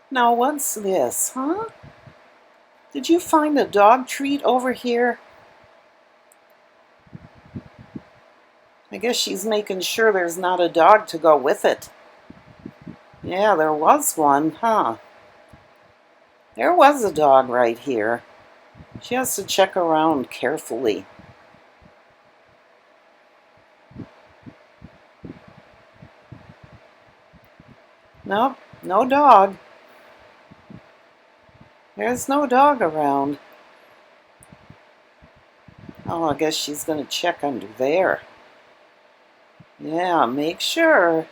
Now what's this, huh? Did you find a dog treat over here? I guess she's making sure there's not a dog to go with it. Yeah, there was one, huh? There was a dog right here. She has to check around carefully. Nope, no dog. There's no dog around. Oh, I guess she's gonna check under there. Yeah, make sure.